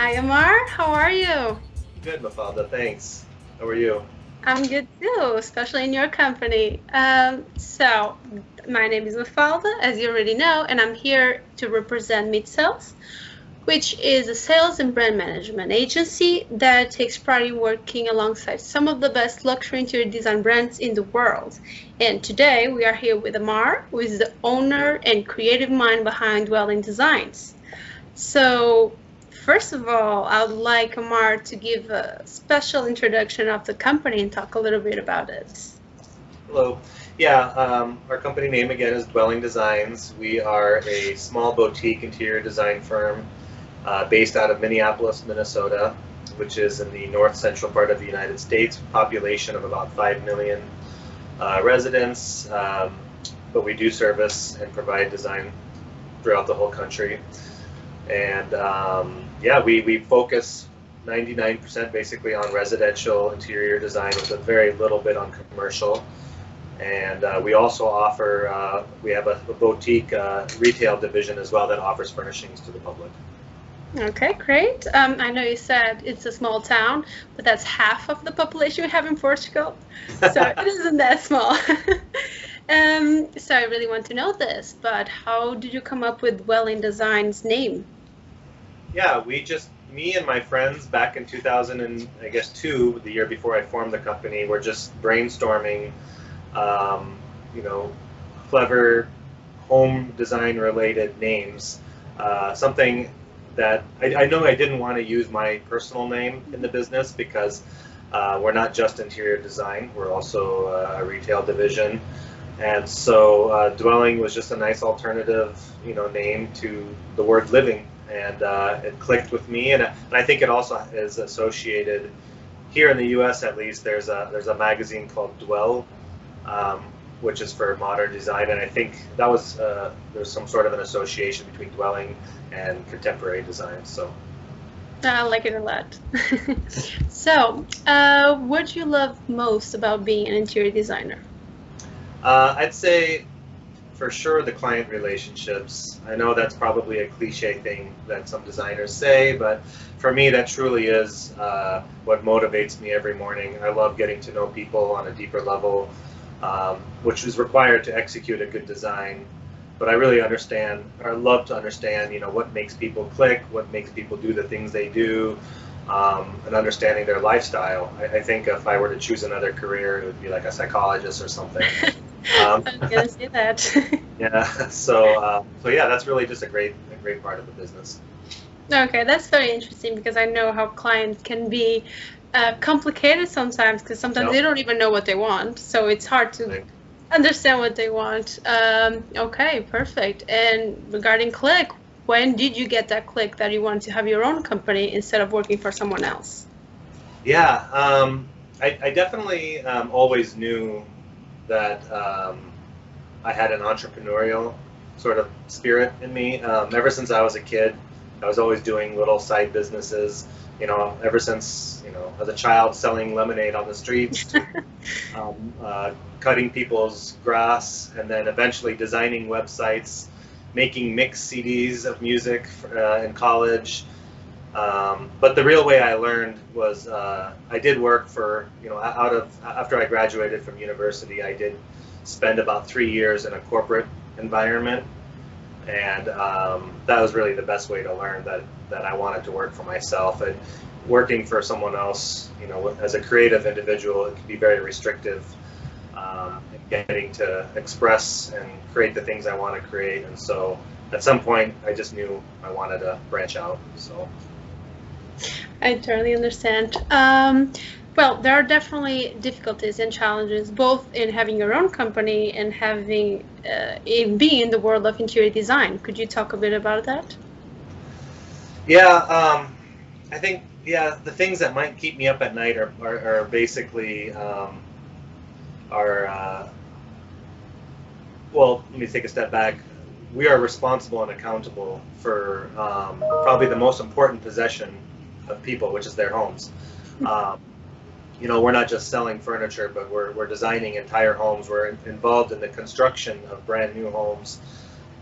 Hi, Amar. How are you? Good, Mafalda. Thanks. How are you? I'm good too, especially in your company. My name is Mafalda, as you already know, and I'm here to represent Meetsales, which is a sales and brand management agency that takes pride in working alongside some of the best luxury interior design brands in the world. And today we are here with Amar, who is the owner and creative mind behind Dwelling Designs. So, first of all, I would like Amar to give a special introduction of the company and talk a little bit about it. Hello. Yeah, our company name again is Dwelling Designs. We are a small boutique interior design firm based out of Minneapolis, Minnesota, which is in the north central part of the United States, population of about 5 million residents. But we do service and provide design throughout the whole country. And yeah, we focus 99% basically on residential interior design with a very little bit on commercial. And we also offer, we have a boutique retail division as well that offers furnishings to the public. Okay, great. I know you said it's a small town, but that's half of the population we have in Portugal, so it isn't that small. So I really want to know this, but how did you come up with Dwelling Design's name? Yeah, me and my friends back in 2000 and I guess two, the year before I formed the company, were just brainstorming, um, you know, clever home design related names. Something that I know I didn't want to use my personal name in the business because we're not just interior design, we're also a retail division. And so dwelling was just a nice alternative, name to the word living, and it clicked with me. And I think it also is associated here in the U.S. at least. There's a magazine called Dwell, um, which is for modern design, and I think that was there's some sort of an association between dwelling and contemporary design. So I like it a lot. So, what do you love most about being an interior designer? I'd say for sure the client relationships. I know that's probably a cliche thing that some designers say, but for me that truly is what motivates me every morning. I love getting to know people on a deeper level, which is required to execute a good design. But I really understand, or love to understand, what makes people click, what makes people do the things they do, and understanding their lifestyle. I think if I were to choose another career, it would be like a psychologist or something. Um, I was gonna say that. yeah, so yeah, that's really just a great part of the business. Okay, that's very interesting because I know how clients can be complicated sometimes because sometimes Yep. they don't even know what they want. So it's hard to Like, understand what they want. Okay, perfect. And regarding click, when did you get that click that you want to have your own company instead of working for someone else? yeah, I definitely always knew that I had an entrepreneurial sort of spirit in me. Ever since I was a kid, I was always doing little side businesses. Ever since as a child, selling lemonade on the streets to um, uh, cutting people's grass, and then eventually designing websites, making mix CDs of music in college. But the real way I learned was I did work for, after I graduated from university, I did spend about 3 years in a corporate environment. And that was really the best way to learn that I wanted to work for myself. And working for someone else, as a creative individual, it can be very restrictive in getting to express and create the things I want to create. And so at some point, I just knew I wanted to branch out. So. I totally understand. Well, there are definitely difficulties and challenges both in having your own company and having in being in the world of interior design. Could you talk a bit about that? Yeah, I think the things that might keep me up at night are basically are well. Let me take a step back. We are responsible and accountable for probably the most important possession of people, which is their homes. Um, we're not just selling furniture, but we're designing entire homes. We're involved in the construction of brand new homes.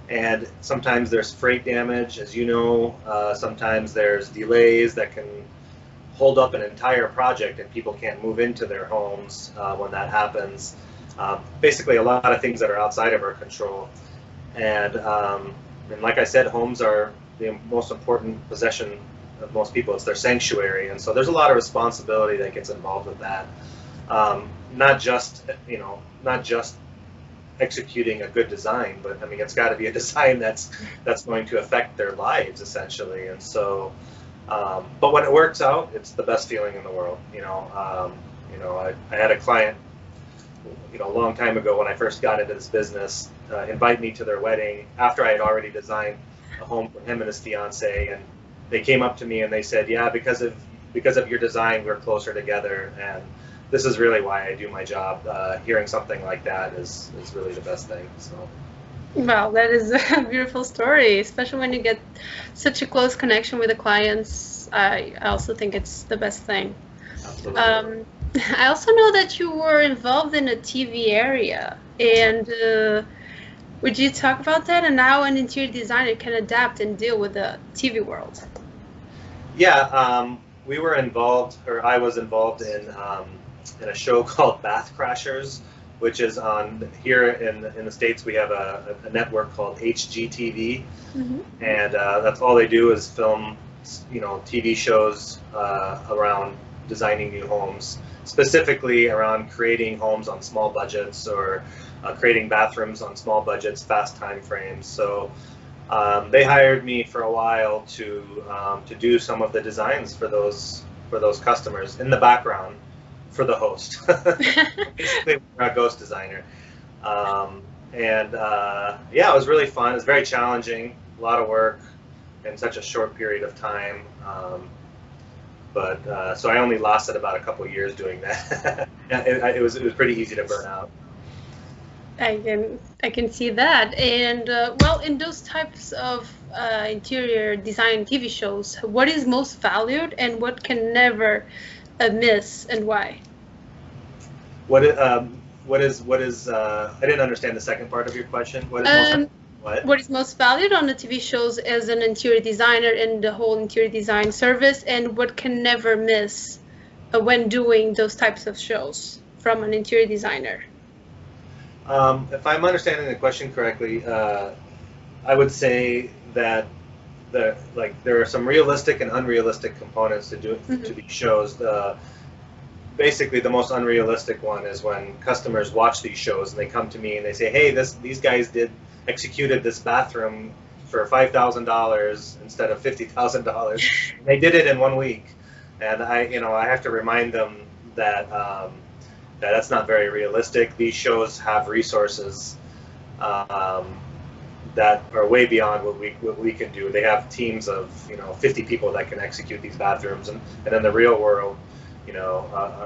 And sometimes there's freight damage, as you know. Sometimes there's delays that can hold up an entire project and people can't move into their homes when that happens. Basically, a lot of things that are outside of our control. And like I said, homes are the most important possession of most people. It's their sanctuary, and so there's a lot of responsibility that gets involved with that. Not just executing a good design, but I mean it's got to be a design that's going to affect their lives essentially. And so, but when it works out, it's the best feeling in the world. I had a client, a long time ago when I first got into this business, invite me to their wedding after I had already designed a home for him and his fiance, and they came up to me and they said, "Yeah, because of your design, we're closer together." And this is really why I do my job. Hearing something like that is really the best thing. So. Well, that is a beautiful story, especially when you get such a close connection with the clients. I also think it's the best thing. Absolutely. I also know that you were involved in a TV area, and would you talk about that and how an interior designer can adapt and deal with the TV world? Yeah, we were involved, or I was involved in a show called Bath Crashers, which is on here in the States. We have a network called HGTV, and that's all they do is film, TV shows around designing new homes, specifically around creating homes on small budgets or creating bathrooms on small budgets, fast time frames. So they hired me for a while to do some of the designs for those customers in the background for the host. Basically, we're a ghost designer. Yeah, it was really fun. It was very challenging, a lot of work in such a short period of time. So I only lasted about a couple years doing that. It was pretty easy to burn out. I can see that. And well, in those types of interior design TV shows, what is most valued and what can never miss, and why? What is I didn't understand the second part of your question. What is most valued on the TV shows as an interior designer in the whole interior design service, and what can never miss when doing those types of shows from an interior designer? If I'm understanding the question correctly, I would say that there are some realistic and unrealistic components to these shows. Basically, the most unrealistic one is when customers watch these shows and they come to me and they say, "Hey, these guys executed this bathroom for $5,000 instead of $50,000. They did it in 1 week," and I have to remind them that that's not very realistic. These shows have resources that are way beyond what we can do. They have teams of 50 people that can execute these bathrooms, and in the real world,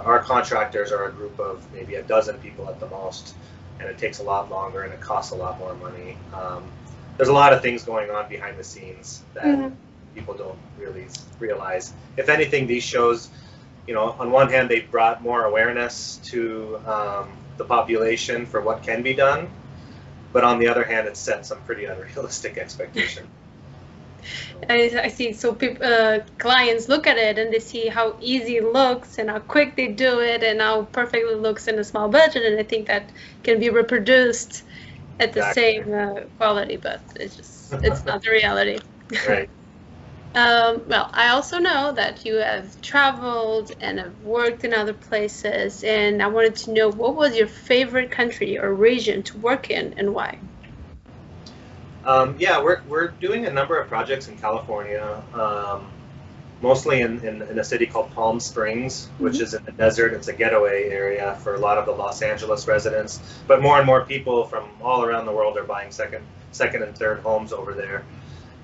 our contractors are a group of maybe a dozen people at the most, and it takes a lot longer and it costs a lot more money. There's a lot of things going on behind the scenes that people don't really realize. If anything, these shows, on one hand, they brought more awareness to the population for what can be done, but on the other hand, it set some pretty unrealistic expectations. I see. So clients look at it and they see how easy it looks and how quick they do it and how perfect it looks in a small budget, and I think that can be reproduced at the same quality, but it's not the reality. Right. Well, I also know that you have traveled and have worked in other places, and I wanted to know, what was your favorite country or region to work in and why? Yeah, we're doing a number of projects in California, mostly in a city called Palm Springs, which is in the desert. It's a getaway area for a lot of the Los Angeles residents, but more and more people from all around the world are buying second and third homes over there.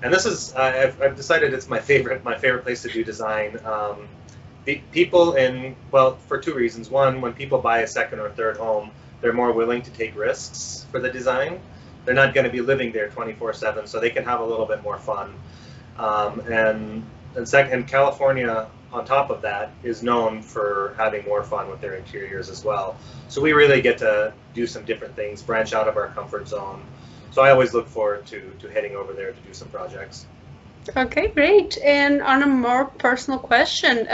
And this is I've decided it's my favorite place to do design. People for two reasons. One, when people buy a second or third home, they're more willing to take risks for the design. They're not going to be living there 24/7, so they can have a little bit more fun. And California, on top of that, is known for having more fun with their interiors as well. So we really get to do some different things, branch out of our comfort zone. so I always look forward to heading over there to do some projects. Okay, great. And on a more personal question,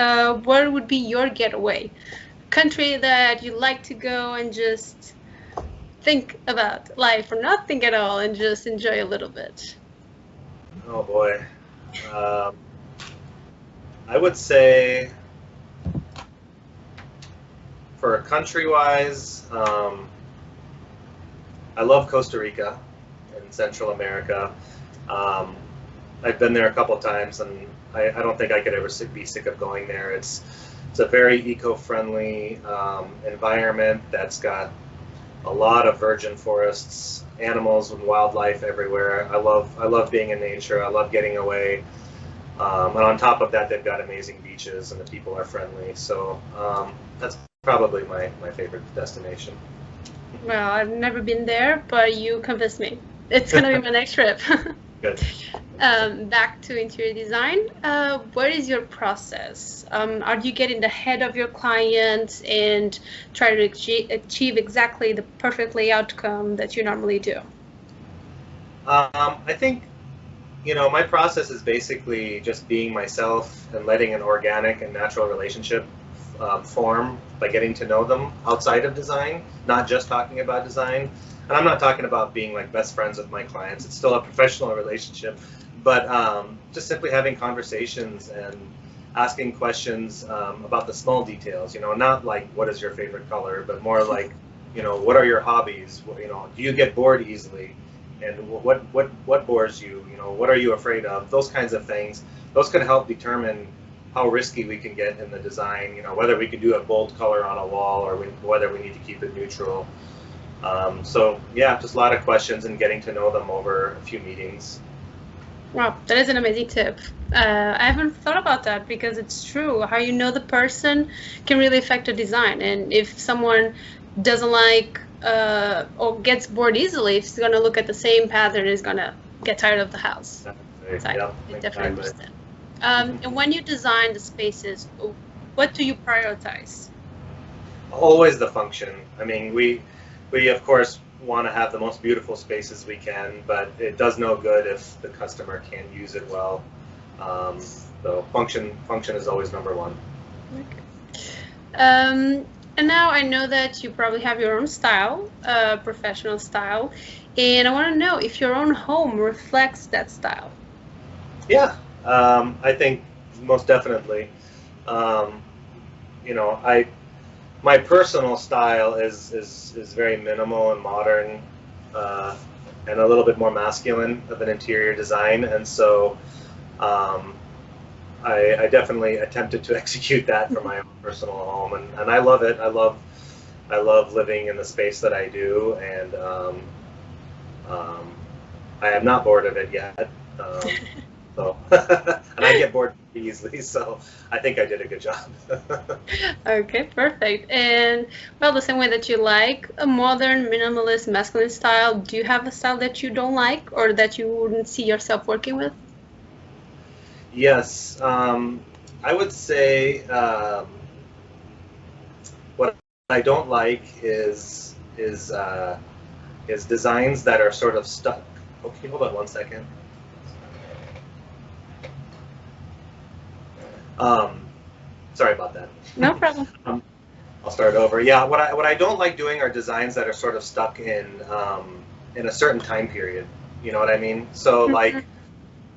what would be your getaway? Country that you like to go and just think about life or not think at all and just enjoy a little bit? Oh boy. Um, I would say for country wise, I love Costa Rica in Central America. Um, I've been there a couple times, and I don't think I could ever be sick of going there. It's a very eco-friendly environment that's got a lot of virgin forests, animals and wildlife everywhere. I love being in nature. I love getting away. And on top of that, they've got amazing beaches, and the people are friendly. So that's probably my favorite destination. Well, I've never been there, but you convinced me. It's gonna be my next trip. Good. Back to interior design, what is your process? Are you getting the head of your client and try to achieve exactly the perfectly outcome that you normally do? I think, my process is basically just being myself and letting an organic and natural relationship form by getting to know them outside of design, not just talking about design. And I'm not talking about being like best friends with my clients. It's still a professional relationship, but just simply having conversations and asking questions about the small details. Not like what is your favorite color, but more like, what are your hobbies? Do you get bored easily? And what bores you? What are you afraid of? Those kinds of things. Those can help determine how risky we can get in the design. Whether we can do a bold color on a wall or whether we need to keep it neutral. So yeah, just a lot of questions and getting to know them over a few meetings. Wow, that is an amazing tip. I haven't thought about that because it's true. How you know the person can really affect the design. And if someone doesn't like or gets bored easily, if he's going to look at the same pattern, he's going to get tired of the house. Exactly. So I Yep, definitely exactly. understand. And when you design the spaces, what do you prioritize? Always the function. I mean, we of course want to have the most beautiful spaces we can, but it does no good if the customer can't use it well. So function is always number one. And now I know that you probably have your own style, professional style, and I want to know if your own home reflects that style. Yeah, I think most definitely. Um, I my personal style is very minimal and modern, uh, and a little bit more masculine of an interior design, and so um, I definitely attempted to execute that for my own personal home, and I love it. I love living in the space that I do, and um, I am not bored of it yet. So, and I get bored easily, so I think I did a good job. Okay, perfect. And well, the same way that you like a modern, minimalist, masculine style, do you have a style that you don't like or that you wouldn't see yourself working with? Yes, I would say what I don't like is designs that are sort of stuck. Okay, hold on one second. Um, Sorry about that. No problem. I'll start over. Yeah, what I don't like doing are designs that are sort of stuck in a certain time period. You know what I mean? So like,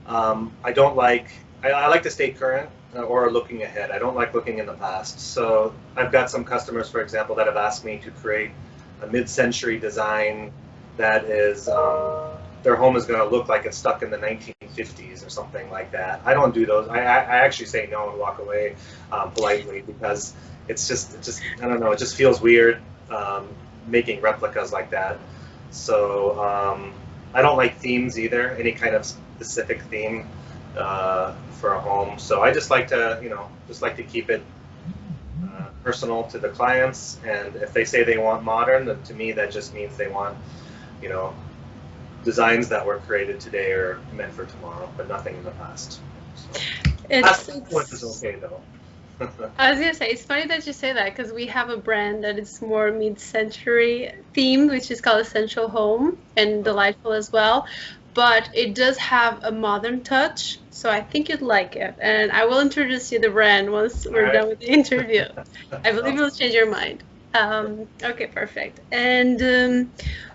I don't like. I like to stay current or looking ahead. I don't like looking in the past. So I've got some customers, for example, that have asked me to create a mid-century design that is their home is going to look like it's stuck in the 1950s or something like that. I don't do those. I actually say no and walk away politely because it just I don't know. It just feels weird making replicas like that. So I don't like themes either. Any kind of specific theme for a home. So I just like to just like to keep it personal to the clients. And if they say they want modern, then to me that just means they want you know designs that were created today are meant for tomorrow, but nothing in the past. So It's, past influence is it's okay though. I was gonna say, it's funny that you say that because we have a brand that is more mid-century themed, which is called Essential Home and delightful as well. But it does have a modern touch, so I think you'd like it. And I will introduce you the brand once All we're right. done with the interview. I believe Sounds it'll change your mind. Okay, perfect. And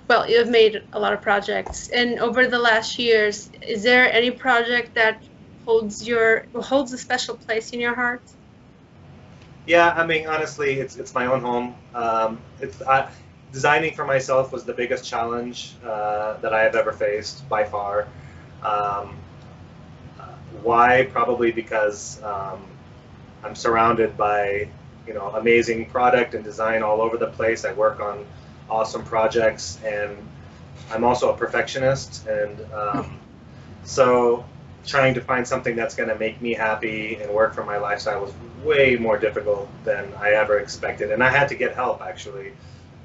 well, you've made a lot of projects, and over the last years, is there any project that holds a special place in your heart? Yeah, I mean, honestly, it's my own home. Designing for myself was the biggest challenge that I have ever faced by far. Um, why? Probably because I'm surrounded by amazing product and design all over the place. I work on awesome projects, and I'm also a perfectionist, and so trying to find something that's going to make me happy and work for my lifestyle was way more difficult than I ever expected, and I had to get help actually.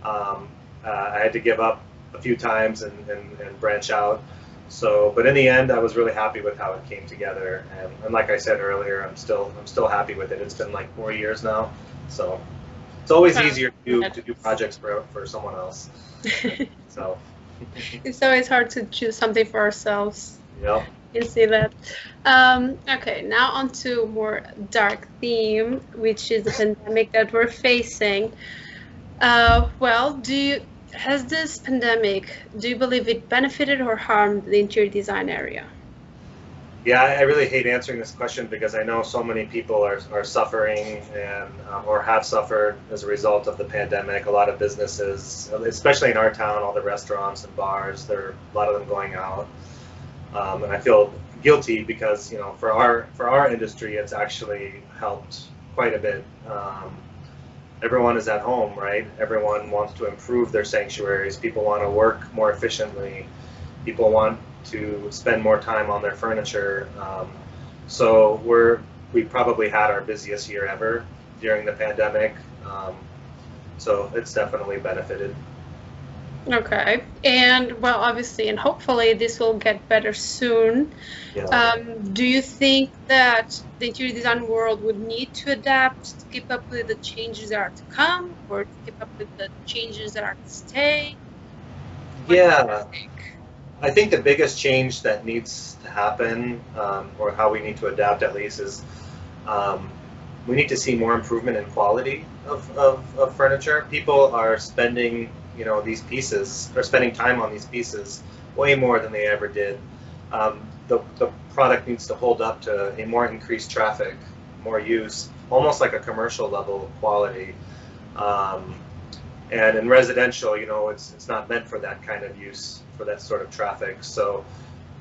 I had to give up a few times and branch out. So, but in the end, I was really happy with how it came together, and like I said earlier, I'm still happy with it. It's been like 4 years now, so it's always Wow. easier to do projects for someone else. So, It's always hard to choose something for ourselves. yeah. You see that. Okay, now on to more dark theme, which is the pandemic that we're facing. Well, has this pandemic, do you believe it benefited or harmed the interior design area? Yeah, I really hate answering this question because I know so many people are suffering and or have suffered as a result of the pandemic. A lot of businesses, especially in our town, all the restaurants and bars, there are a lot of them going out. And I feel guilty because for our industry, it's actually helped quite a bit. Everyone is at home, right? Everyone wants to improve their sanctuaries. People want to work more efficiently. People want to spend more time on their furniture. So we probably had our busiest year ever during the pandemic. So it's definitely benefited. Okay, and well, obviously, and hopefully this will get better soon. Yeah. Do you think that the interior design world would need to adapt to keep up with the changes that are to come, or to keep up with the changes that are to stay? What do you Yeah. think? I think the biggest change that needs to happen, or how we need to adapt at least, is um, we need to see more improvement in quality of furniture. People are spending, these pieces, or spending time on these pieces way more than they ever did. The product needs to hold up to a more increased traffic, more use, almost like a commercial level of quality. Um, and in residential, it's not meant for that kind of use, for that sort of traffic. So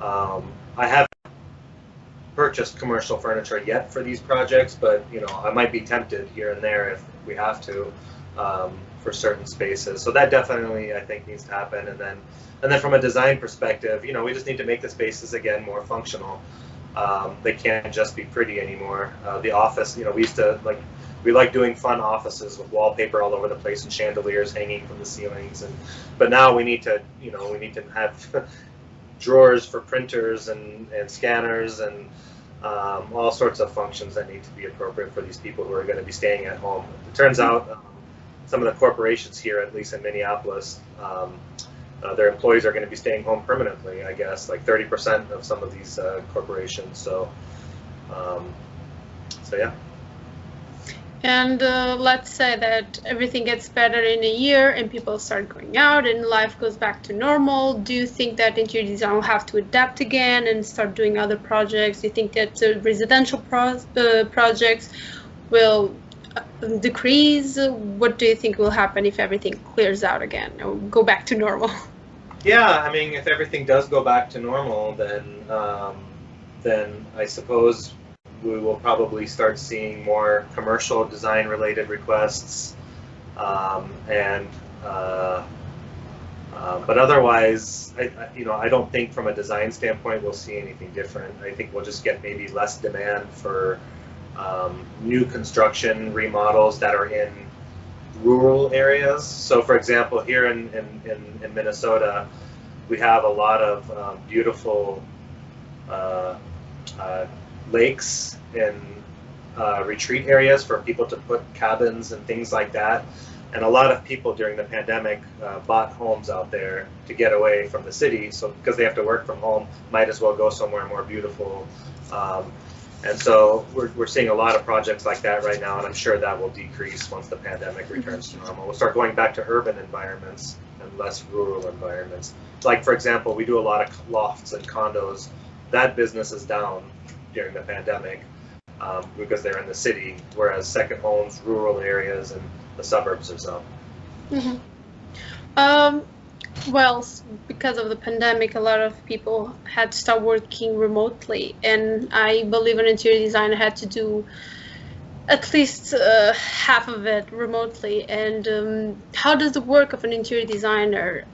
I haven't purchased commercial furniture yet for these projects, but I might be tempted here and there if we have to, for certain spaces. So that definitely, I think, needs to happen. And then from a design perspective, we just need to make the spaces again more functional. They can't just be pretty anymore. The office, we like doing fun offices with wallpaper all over the place and chandeliers hanging from the ceilings. But now we need to have drawers for printers and scanners and all sorts of functions that need to be appropriate for these people who are going to be staying at home. It turns out some of the corporations here, at least in Minneapolis, their employees are going to be staying home permanently, I guess, like 30% of some of these corporations. Um, so yeah. And let's say that everything gets better in a year and people start going out and life goes back to normal. Do you think that interior design will have to adapt again and start doing other projects? Do you think that residential projects will decrease? What do you think will happen if everything clears out again or go back to normal? Yeah, I mean, if everything does go back to normal, then I suppose we will probably start seeing more commercial design related requests, and but otherwise, I don't think from a design standpoint we'll see anything different. I think we'll just get maybe less demand for new construction remodels that are in rural areas. So, for example, here in Minnesota, we have a lot of beautiful uh, lakes and retreat areas for people to put cabins and things like that. And a lot of people during the pandemic bought homes out there to get away from the city. So because they have to work from home, might as well go somewhere more beautiful. And so we're seeing a lot of projects like that right now, and I'm sure that will decrease once the pandemic returns to normal. We'll start going back to urban environments and less rural environments. Like, for example, we do a lot of lofts and condos. That business is down during the pandemic because they're in the city, whereas second homes, rural areas, and the suburbs are up. Mm-hmm. Well, because of the pandemic, a lot of people had to start working remotely, and I believe an interior designer had to do at least half of it remotely. And how does the work of an interior designer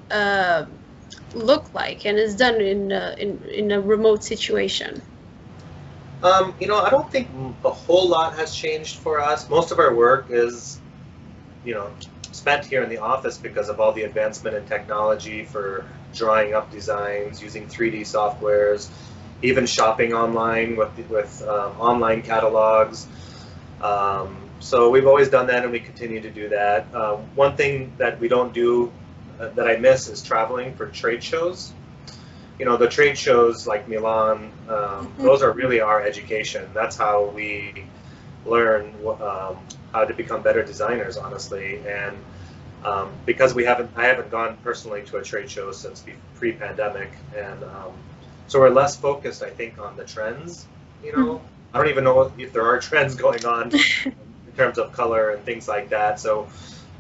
look like, and is done in a remote situation? You know, I don't think a whole lot has changed for us. Most of our work is, you know, spent here in the office because of all the advancement in technology for drawing up designs, using 3D softwares, even shopping online with online catalogs. So we've always done that, and we continue to do that. One thing that we don't do that I miss is traveling for trade shows. You know, the trade shows like Milan, those are really our education. That's how we learn how to become better designers, honestly. And because I haven't gone personally to a trade show since pre-pandemic, and so we're less focused, I think, on the trends. You know, I don't even know if there are trends going on in terms of color and things like that. So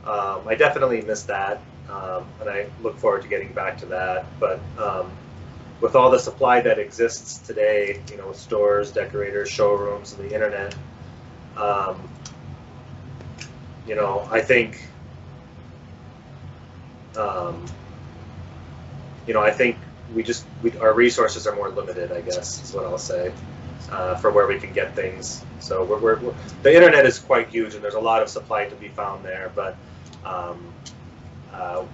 I definitely miss that, and I look forward to getting back to that. But with all the supply that exists today, you know, with stores, decorators, showrooms, and the internet, you know, I think, you know, I think our resources are more limited, I guess, is what I'll say, for where we can get things. So the internet is quite huge, and there's a lot of supply to be found there, but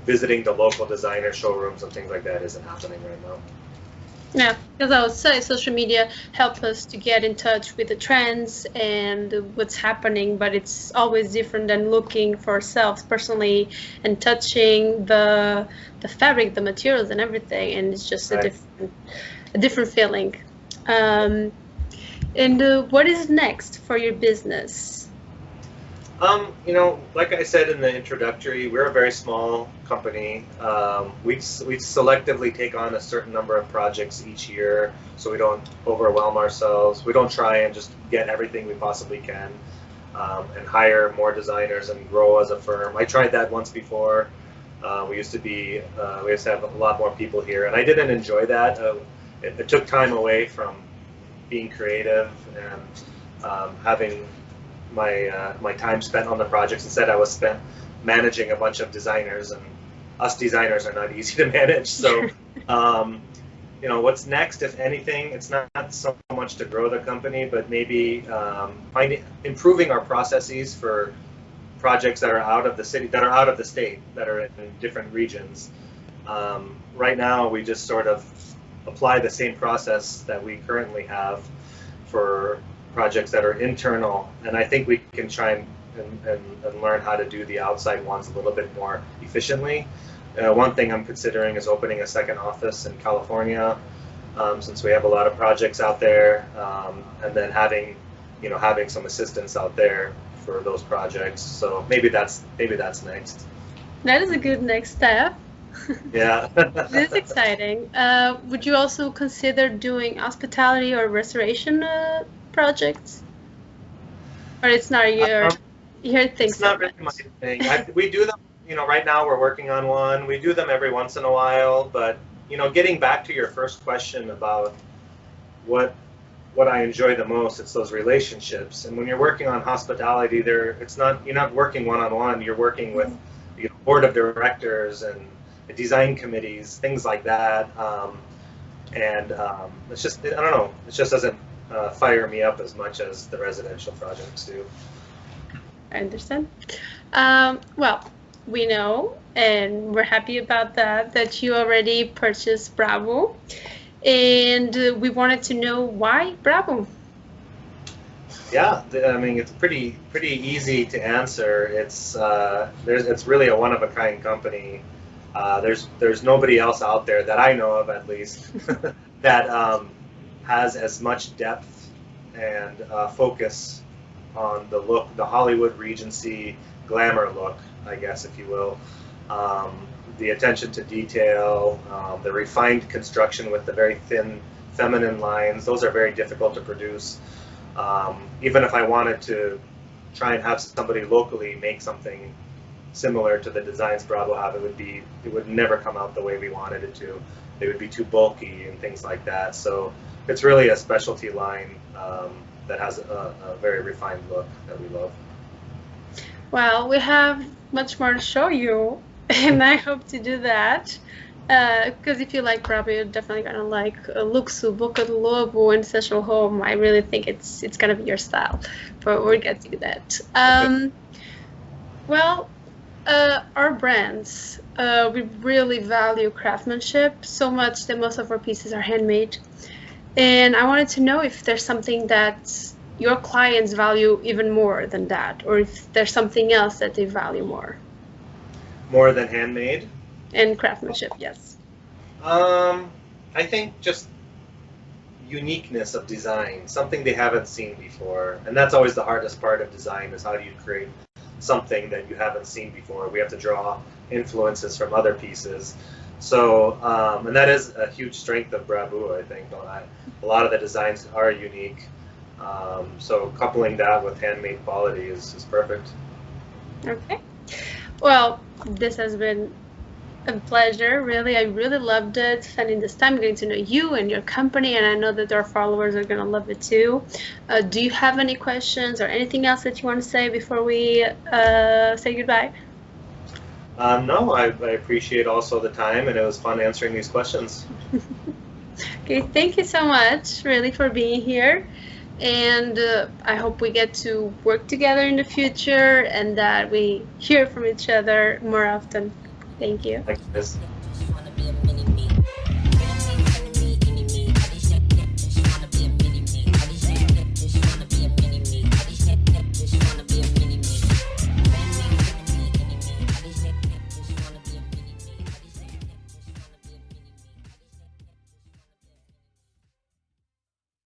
visiting the local designer showrooms and things like that isn't happening right now. Yeah, because I would say social media help us to get in touch with the trends and what's happening, but it's always different than looking for ourselves personally and touching the fabric, the materials, and everything. And it's just Right. a different feeling. And what is next for your business? You know, like I said in the introductory, we're a very small company. We selectively take on a certain number of projects each year, so we don't overwhelm ourselves. We don't try and just get everything we possibly can and hire more designers and grow as a firm. I tried that once before. We used to have a lot more people here, and I didn't enjoy that. It took time away from being creative and having my time spent on the projects. Instead, I was spent managing a bunch of designers, and us designers are not easy to manage. So, you know, what's next, if anything, it's not so much to grow the company, but maybe improving our processes for projects that are out of the city, that are out of the state, that are in different regions. Right now, we just sort of apply the same process that we currently have for projects that are internal, and I think we can try and learn how to do the outside ones a little bit more efficiently. One thing I'm considering is opening a second office in California, since we have a lot of projects out there, and then having some assistance out there for those projects. So maybe that's next. That is a good next step. Yeah. This is exciting. Would you also consider doing hospitality or restoration projects? Or it's not your thing? It's not really my thing. We do them, you know, right now we're working on one. We do them every once in a while, but, you know, getting back to your first question about what I enjoy the most, it's those relationships. And when you're working on hospitality, you're not working one-on-one, you're working with the board of directors and the design committees, things like that. It's just, I don't know, it just doesn't fire me up as much as the residential projects do. I understand. Well, we know, and we're happy about that you already purchased Bravo, and we wanted to know why Bravo. Yeah, I mean it's pretty easy to answer. It's really a one of a kind company. There's nobody else out there that I know of, at least, that has as much depth and focus on the look, the Hollywood Regency glamour look, I guess, if you will. Um, the attention to detail, the refined construction with the very thin feminine lines. Those are very difficult to produce. Even if I wanted to try and have somebody locally make something similar to the designs Bravo have, it would never come out the way we wanted it to. They would be too bulky and things like that. So it's really a specialty line that has a very refined look that we love. Well, we have much more to show you, and I hope to do that. Because if you like Bravo, you're definitely gonna like Luxo, Boca do Lobo, and Social Home. I really think it's gonna be your style, but we'll get to that. Well, our brands, we really value craftsmanship so much that most of our pieces are handmade. And I wanted to know if there's something that your clients value even more than that, or if there's something else that they value more. More than handmade? And craftsmanship, yes. I think just uniqueness of design, something they haven't seen before. And that's always the hardest part of design, is how do you create something that you haven't seen before. We have to draw influences from other pieces. So, and that is a huge strength of Bravo, I think. A lot of the designs are unique. So coupling that with handmade quality is perfect. Okay. Well, this has been a pleasure, really. I really loved it, spending this time getting to know you and your company, and I know that our followers are going to love it too. Do you have any questions or anything else that you want to say before we say goodbye? No, I appreciate also the time, and it was fun answering these questions. Okay, thank you so much, really, for being here. And I hope we get to work together in the future and that we hear from each other more often. Thank you. Thanks.